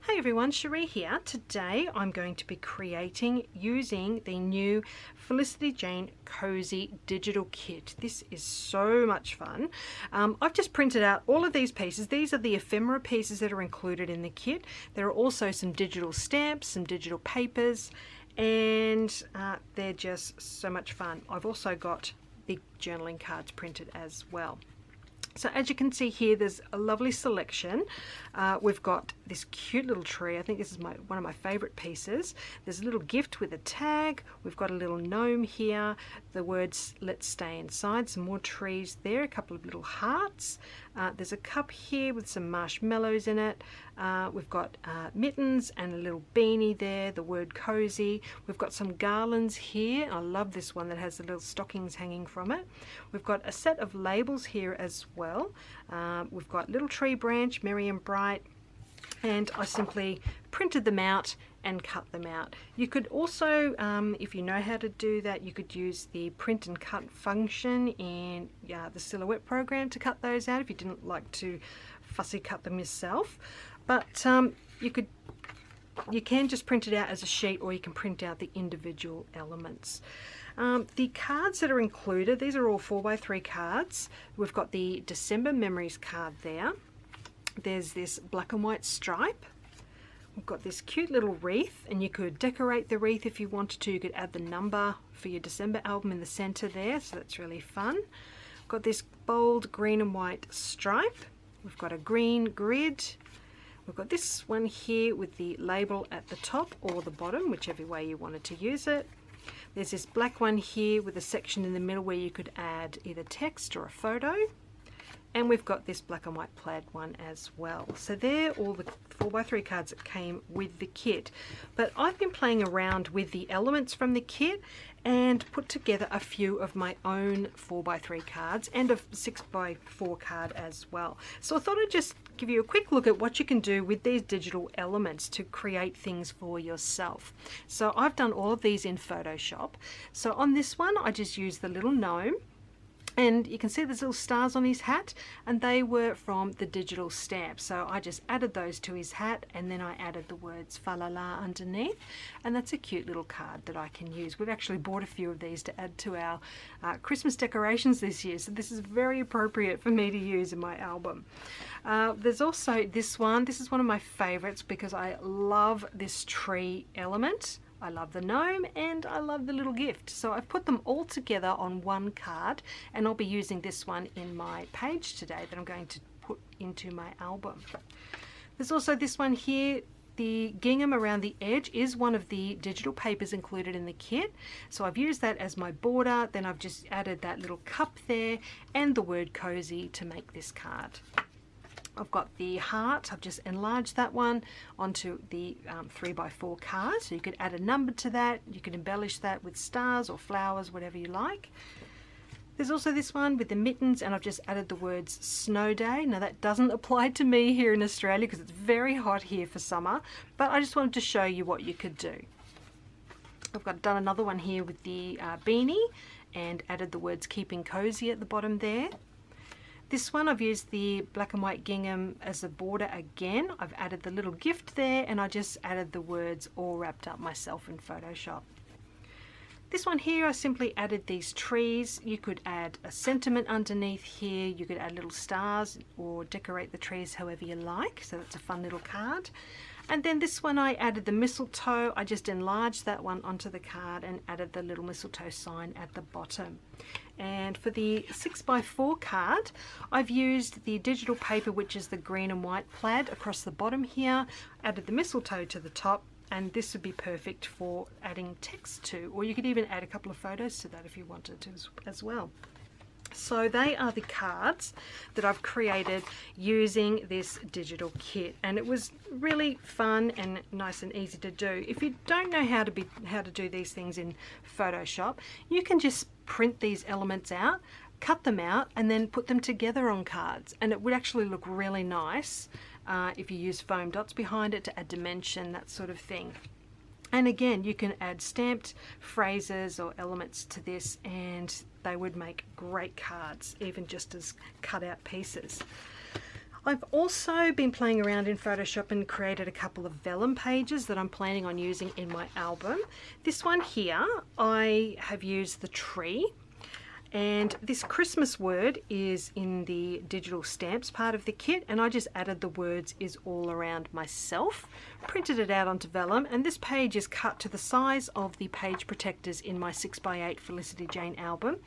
Hey everyone, Sheree here. Today I'm going to be creating using the new Felicity Jane Cozy digital kit. This is so much fun. I've just printed out all of these pieces. These are the ephemera pieces that are included in the kit. There are also some digital stamps, some digital papers, and they're just so much fun. I've also got the journaling cards printed as well. So as you can see here, there's a lovely selection. We've got this cute little tree. I think this is one of my favorite pieces. There's a little gift with a tag. We've got a little gnome here. The words "Let's stay inside." Some more trees there. A couple of little hearts. There's a cup here with some marshmallows in it. We've got mittens and a little beanie there. The word cozy. We've got some garlands here. I love this one that has the little stockings hanging from it. We've got a set of labels here as well. We've got little tree branch, merry and bright, and I simply printed them out and cut them out. You could also, if you know how to do that, you could use the print and cut function in the Silhouette program to cut those out if you didn't like to fussy cut them yourself. But you can just print it out as a sheet, or you can print out the individual elements. The cards that are included, these are all 4x3 cards. We've got the December Memories card there. There's this black and white stripe. We've got this cute little wreath, and you could decorate the wreath if you wanted to. You could add the number for your December album in the center there, so that's really fun. We've got this bold green and white stripe. We've got a green grid. We've got this one here with the label at the top or the bottom, whichever way you wanted to use it. There's this black one here with a section in the middle where you could add either text or a photo. And we've got this black and white plaid one as well. So they're all the 4x3 cards that came with the kit. But I've been playing around with the elements from the kit and put together a few of my own 4x3 cards and a 6x4 card as well. So I thought I'd just give you a quick look at what you can do with these digital elements to create things for yourself. So I've done all of these in Photoshop. So on this one, I just used the little gnome. And you can see there's little stars on his hat, and they were from the digital stamp. So I just added those to his hat, and then I added the words fa la la underneath, and that's a cute little card that I can use. We've actually bought a few of these to add to our Christmas decorations this year, so this is very appropriate for me to use in my album. There's also this one. This is one of my favorites because I love this tree element. I love the gnome and I love the little gift. So I've put them all together on one card, and I'll be using this one in my page today that I'm going to put into my album. There's also this one here. The gingham around the edge is one of the digital papers included in the kit. So I've used that as my border. Then I've just added that little cup there and the word cozy to make this card. I've got the heart. I've just enlarged that one onto the 3x4 card. So you could add a number to that. You could embellish that with stars or flowers, whatever you like. There's also this one with the mittens, and I've just added the words snow day. Now that doesn't apply to me here in Australia because it's very hot here for summer, but I just wanted to show you what you could do. I've done another one here with the beanie and added the words keeping cozy at the bottom there. This one I've used the black and white gingham as a border again. I've added the little gift there, and I just added the words all wrapped up myself in Photoshop. This one here, I simply added these trees. You could add a sentiment underneath here. You could add little stars or decorate the trees however you like. So that's a fun little card. And then this one I added the mistletoe. I just enlarged that one onto the card and added the little mistletoe sign at the bottom. And for the 6x4 card, I've used the digital paper, which is the green and white plaid across the bottom here, added the mistletoe to the top, and this would be perfect for adding text to, or you could even add a couple of photos to that if you wanted to as well. So they are the cards that I've created using this digital kit, and it was really fun and nice and easy to do. If you don't know how to do these things in Photoshop, you can just print these elements out, cut them out, and then put them together on cards, and it would actually look really nice if you use foam dots behind it to add dimension, that sort of thing. And again, you can add stamped phrases or elements to this, and they would make great cards, even just as cut out pieces. I've also been playing around in Photoshop and created a couple of vellum pages that I'm planning on using in my album. This one here, I have used the tree, and this Christmas word is in the digital stamps part of the kit, and I just added the words "is all around myself," printed it out onto vellum, and this page is cut to the size of the page protectors in my 6x8 Felicity Jane album,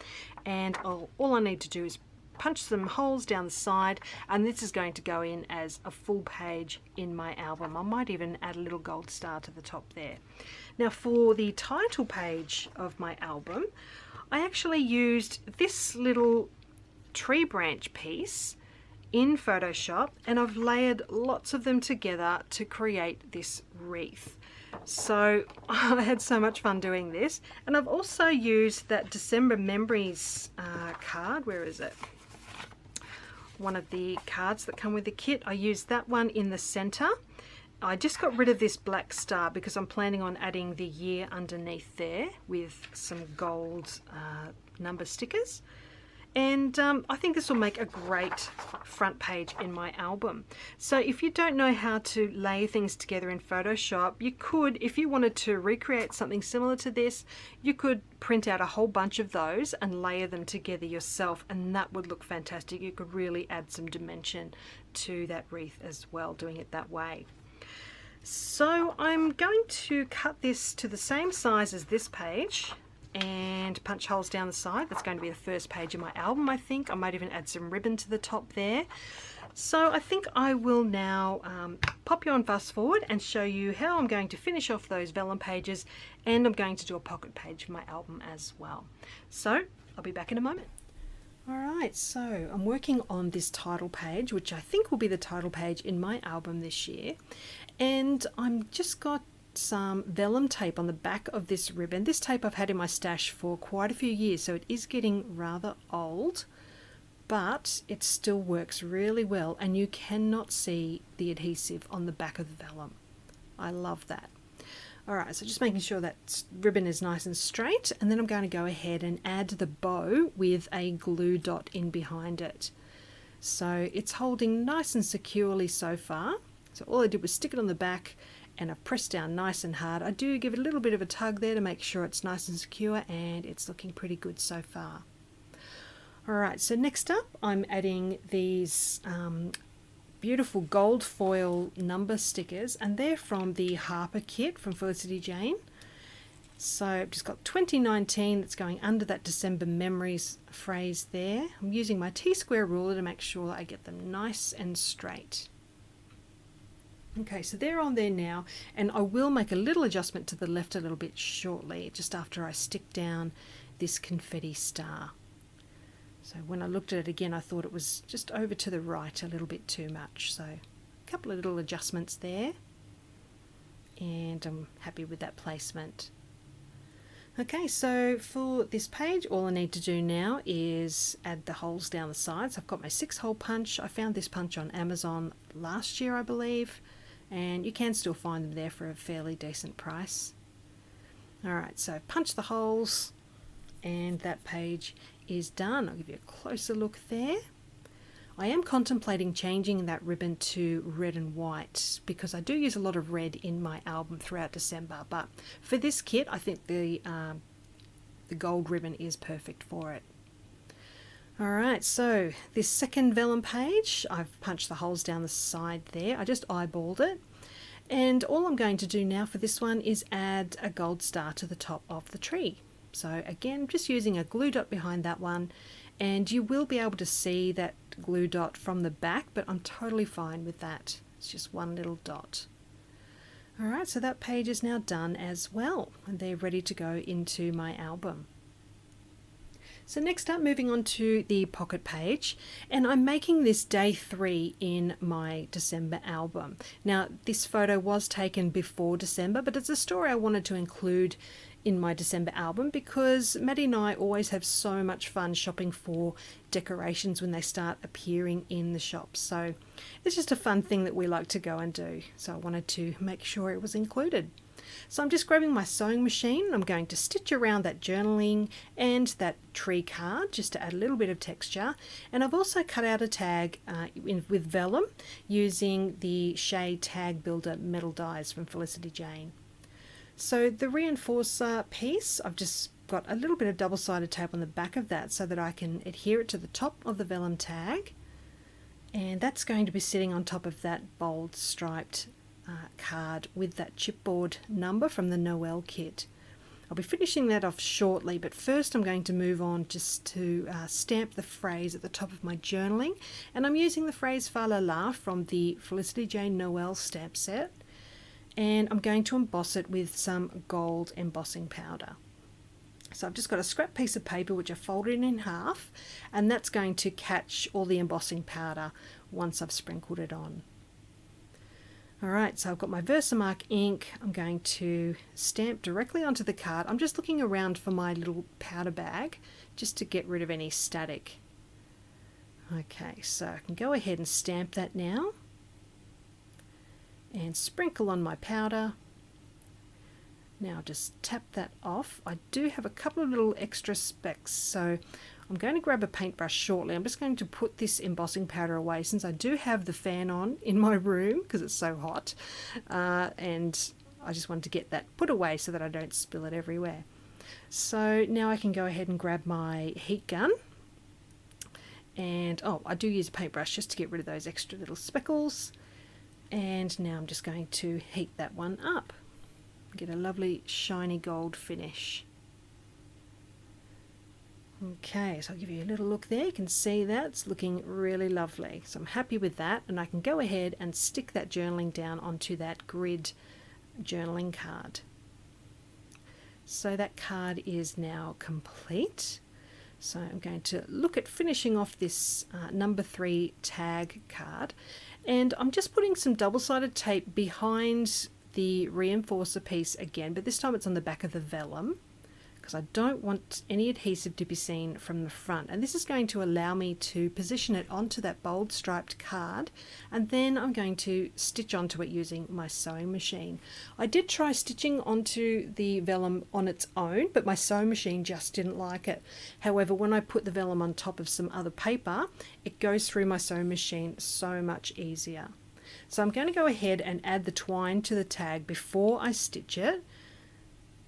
and all I need to do is punch some holes down the side, and this is going to go in as a full page in my album. I might even add a little gold star to the top there. Now for the title page of my album, I actually used this little tree branch piece in Photoshop, and I've layered lots of them together to create this wreath. So I had so much fun doing this, and I've also used that December Memories card. Where is it? One of the cards that come with the kit. I used that one in the center. I just got rid of this black star because I'm planning on adding the year underneath there with some gold number stickers, and I think this will make a great front page in my album. So if you don't know how to lay things together in Photoshop, you could, if you wanted to recreate something similar to this, you could print out a whole bunch of those and layer them together yourself, and that would look fantastic. You could really add some dimension to that wreath as well doing it that way. So I'm going to cut this to the same size as this page and punch holes down the side. That's going to be the first page of my album, I think. I might even add some ribbon to the top there. So I think I will now pop you on fast forward and show you how I'm going to finish off those vellum pages, and I'm going to do a pocket page for my album as well. So I'll be back in a moment. Alright, so I'm working on this title page, which I think will be the title page in my album this year. And I'm just got some vellum tape on the back of this ribbon. This tape I've had in my stash for quite a few years, so it is getting rather old, but it still works really well, and you cannot see the adhesive on the back of the vellum. I love that. Alright, so just making sure that ribbon is nice and straight, and then I'm going to go ahead and add the bow with a glue dot in behind it. So it's holding nice and securely so far. So all I did was stick it on the back, and I've pressed down nice and hard. I do give it a little bit of a tug there to make sure it's nice and secure, and it's looking pretty good so far. Alright, so next up I'm adding these beautiful gold foil number stickers, and they're from the Harper kit from Felicity Jane. So I've just got 2019 that's going under that December Memories phrase there. I'm using my T-square ruler to make sure that I get them nice and straight. Okay, so they're on there now, and I will make a little adjustment to the left a little bit shortly, just after I stick down this confetti star. So when I looked at it again, I thought it was just over to the right a little bit too much. So a couple of little adjustments there, and I'm happy with that placement. Okay, so for this page, all I need to do now is add the holes down the sides. I've got my 6-hole punch. I found this punch on Amazon last year, I believe, and you can still find them there for a fairly decent price. Alright, so punch the holes, and that page is done. I'll give you a closer look there. I am contemplating changing that ribbon to red and white because I do use a lot of red in my album throughout December, but for this kit I think the gold ribbon is perfect for it. Alright, so this second vellum page, I've punched the holes down the side there. I just eyeballed it, and all I'm going to do now for this one is add a gold star to the top of the tree. So again, just using a glue dot behind that one, and you will be able to see that glue dot from the back, but I'm totally fine with that. It's just one little dot. Alright, so that page is now done as well, and they're ready to go into my album. So next up, moving on to the pocket page, and I'm making this day 3 in my December album. Now this photo was taken before December, but it's a story I wanted to include in my December album because Maddie and I always have so much fun shopping for decorations when they start appearing in the shops. So it's just a fun thing that we like to go and do. So I wanted to make sure it was included. So I'm just grabbing my sewing machine. I'm going to stitch around that journaling and that tree card just to add a little bit of texture. And I've also cut out a tag with vellum using the Sheree Tag Builder metal dies from Felicity Jane. So the reinforcer piece, I've just got a little bit of double-sided tape on the back of that so that I can adhere it to the top of the vellum tag. And that's going to be sitting on top of that bold striped card with that chipboard number from the Noel kit. I'll be finishing that off shortly, but first I'm going to move on just to stamp the phrase at the top of my journaling. And I'm using the phrase Fa La La from the Felicity Jane Noel stamp set. And I'm going to emboss it with some gold embossing powder. So I've just got a scrap piece of paper which I folded in half, and that's going to catch all the embossing powder once I've sprinkled it on. Alright, so I've got my Versamark ink. I'm going to stamp directly onto the card. I'm just looking around for my little powder bag just to get rid of any static. Okay, so I can go ahead and stamp that now and sprinkle on my powder. Now just tap that off. I do have a couple of little extra specks, so I'm going to grab a paintbrush shortly. I'm just going to put this embossing powder away since I do have the fan on in my room because it's so hot, and I just want to get that put away so that I don't spill it everywhere. So now I can go ahead and grab my heat gun, and I do use a paintbrush just to get rid of those extra little speckles. And now I'm just going to heat that one up. Get a lovely shiny gold finish. Okay, so I'll give you a little look there. You can see that it's looking really lovely. So I'm happy with that, and I can go ahead and stick that journaling down onto that grid journaling card. So that card is now complete. So I'm going to look at finishing off this number 3 tag card, and I'm just putting some double-sided tape behind the reinforcer piece again, but this time it's on the back of the vellum because I don't want any adhesive to be seen from the front, and this is going to allow me to position it onto that bold striped card, and then I'm going to stitch onto it using my sewing machine. I did try stitching onto the vellum on its own, but my sewing machine just didn't like it. However, when I put the vellum on top of some other paper, it goes through my sewing machine so much easier. So I'm going to go ahead and add the twine to the tag before I stitch it,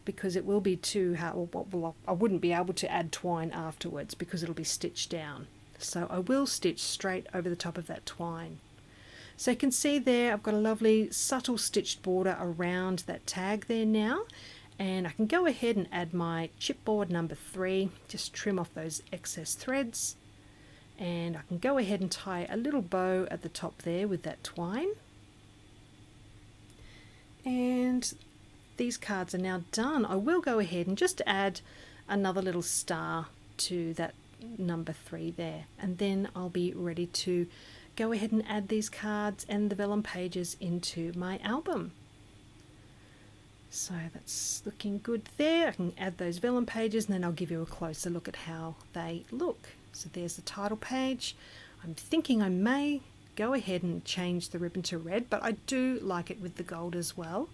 because it will be too hard. Well, I wouldn't be able to add twine afterwards because it'll be stitched down. So I will stitch straight over the top of that twine. So you can see there I've got a lovely subtle stitched border around that tag there now, and I can go ahead and add my chipboard number 3, just trim off those excess threads. And I can go ahead and tie a little bow at the top there with that twine. And these cards are now done. I will go ahead and just add another little star to that number 3 there. And then I'll be ready to go ahead and add these cards and the vellum pages into my album. So that's looking good there. I can add those vellum pages, and then I'll give you a closer look at how they look. So there's the title page. I'm thinking I may go ahead and change the ribbon to red, but I do like it with the gold as well.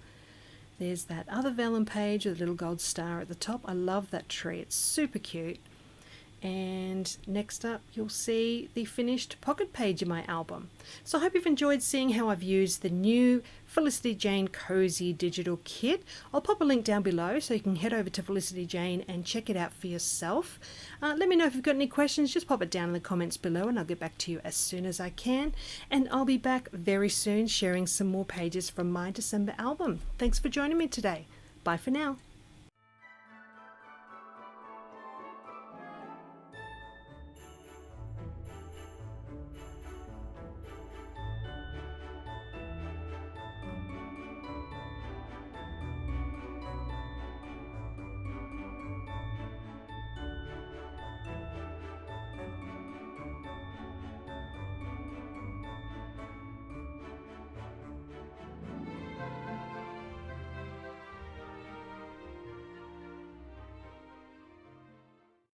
There's that other vellum page with a little gold star at the top. I love that tree. It's super cute. And next up you'll see the finished pocket page in my album. So I hope you've enjoyed seeing how I've used the new Felicity Jane Cozy digital kit. I'll pop a link down below so you can head over to Felicity Jane and check it out for yourself. Let me know if you've got any questions. Just pop it down in the comments below and I'll get back to you as soon as I can. And I'll be back very soon sharing some more pages from my December album. Thanks for joining me today. Bye for now.